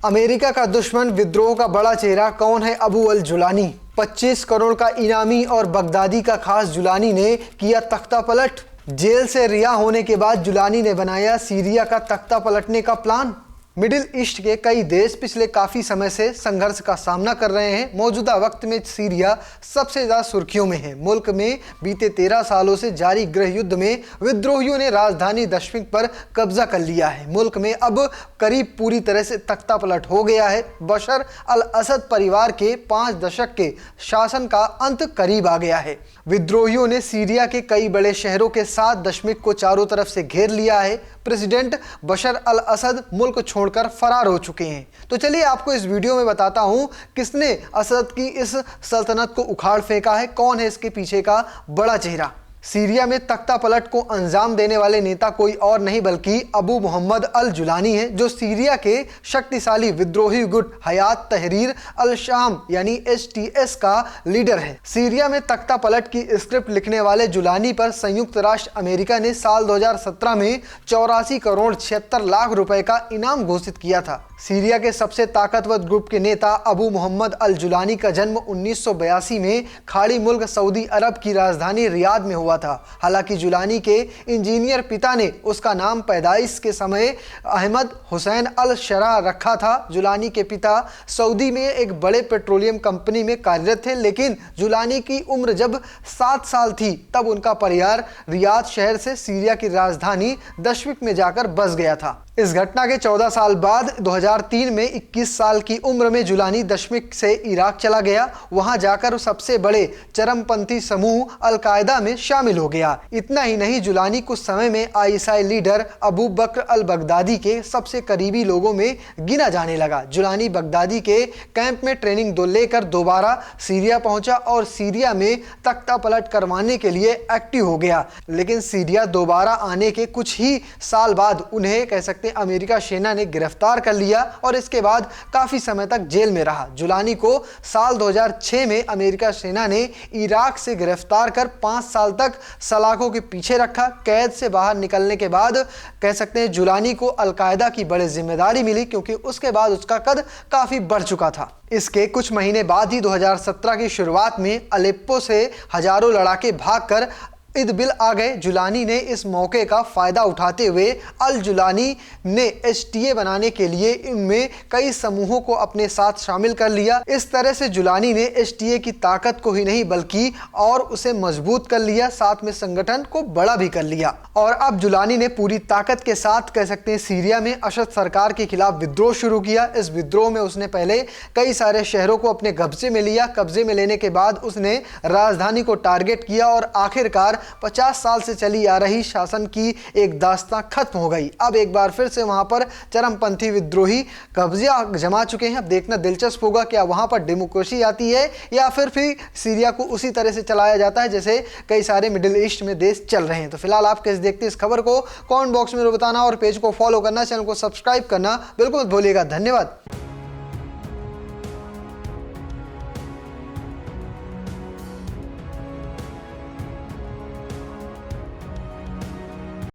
America का दुश्मन, विद्रोह का बड़ा चेहरा कौन है? अबू अल जुलानी। 25 करोड़ का इनामी और बगदादी का खास जुलानी ने किया तख्ता पलट। जेल से रिहा होने के बाद जुलानी ने बनाया सीरिया का तख्ता पलटने का प्लान। मिडिल ईस्ट के कई देश पिछले काफ़ी समय से संघर्ष का सामना कर रहे हैं। मौजूदा वक्त में सीरिया सबसे ज़्यादा सुर्खियों में है। मुल्क में बीते 13 सालों से जारी गृह युद्ध में विद्रोहियों ने राजधानी दमिश्क पर कब्जा कर लिया है। मुल्क में अब करीब पूरी तरह से तख्ता पलट हो गया है। बशर अल असद परिवार के 5 दशक के शासन का अंत करीब आ गया है। विद्रोहियों ने सीरिया के कई बड़े शहरों के साथ दमिश्क को चारों तरफ से घेर लिया है। प्रेसिडेंट बशर अल असद मुल्क छोड़कर फरार हो चुके हैं। तो चलिए आपको इस वीडियो में बताता हूं किसने असद की इस सल्तनत को उखाड़ फेंका है, कौन है इसके पीछे का बड़ा चेहरा। सीरिया में तख्ता पलट को अंजाम देने वाले नेता कोई और नहीं बल्कि अबू मोहम्मद अल जुलानी है, जो सीरिया के शक्तिशाली विद्रोही गुट हयात तहरीर अल शाम यानी HTS का लीडर है। सीरिया में तख्ता पलट की स्क्रिप्ट लिखने वाले जुलानी पर संयुक्त राष्ट्र अमेरिका ने साल 2017 में 84 करोड़ 76 लाख रुपए का इनाम घोषित किया था। सीरिया के सबसे ताकतवर ग्रुप के नेता अबू मोहम्मद अल जुलानी का जन्म 1982 में खाड़ी मुल्क सऊदी अरब की राजधानी रियाद में हुआ था। हालांकि जुलानी के इंजीनियर पिता ने उसका नाम पैदाइश के समय अहमद हुसैन अल शरा रखा था। जुलानी के पिता सऊदी में एक बड़े पेट्रोलियम कंपनी में कार्यरत थे, लेकिन जुलानी की उम्र जब 7 साल थी तब उनका परिवार रियाद शहर से सीरिया की राजधानी दमिश्क में जाकर बस गया था। इस घटना के 14 साल बाद 2003 में 21 साल की उम्र में जुलानी दमिश्क से इराक चला गया। वहां जाकर सबसे बड़े चरमपंथी समूह अल कायदा में शामिल हो गया। इतना ही नहीं, जुलानी कुछ समय में ISI लीडर अबू बकर अल बगदादी के सबसे करीबी लोगों में गिना जाने लगा। जुलानी बगदादी के कैंप में ट्रेनिंग लेकर दोबारा सीरिया पहुंचा और सीरिया में तख्ता पलट करवाने के लिए एक्टिव हो गया। लेकिन सीरिया दोबारा आने के कुछ ही साल बाद उन्हें कह सकते अमेरिका सेना ने गिरफ्तार कर लिया और इसके बाद काफी समय तक जेल में रहा। जुलानी को साल 2006 में अमेरिका सेना ने इराक से गिरफ्तार कर 5 साल तक सलाखों के पीछे रखा। कैद से बाहर निकलने के बाद कह सकते हैं जुलानी को अल कायदा की बड़ी जिम्मेदारी मिली, क्योंकि उसके बाद उसका कद काफी बढ़ चुका था। इसके कुछ महीने बाद ही 2017 की शुरुआत में अलेप्पो से हजारों लड़ाके भागकर इदबिल आ गए। जुलानी ने इस मौके का फायदा उठाते हुए अल जुलानी ने HTA बनाने के लिए इनमें कई समूहों को अपने साथ शामिल कर लिया। इस तरह से जुलानी ने HTA की ताकत को ही नहीं बल्कि और उसे मजबूत कर लिया, साथ में संगठन को बड़ा भी कर लिया। और अब जुलानी ने पूरी ताकत के साथ कह सकते हैं सीरिया में असद सरकार के खिलाफ विद्रोह शुरू किया। इस विद्रोह में उसने पहले कई सारे शहरों को अपने कब्जे में लिया। कब्जे में लेने के बाद उसने राजधानी को टारगेट किया और आखिरकार 50 साल से चली आ रही शासन की एक दास्तां खत्म हो गई। अब एक बार फिर से वहां पर चरमपंथी विद्रोही कब्जा जमा चुके हैं। अब देखना दिलचस्प होगा क्या वहां पर डेमोक्रेसी आती है या फिर सीरिया को उसी तरह से चलाया जाता है जैसे कई सारे मिडिल ईस्ट में देश चल रहे हैं। तो फिलहाल आप कैसे देखते हैं इस खबर को कमेंट बॉक्स में बताना और पेज को फॉलो करना, चैनल को सब्सक्राइब करना बिल्कुल मत भूलिएगा। धन्यवाद।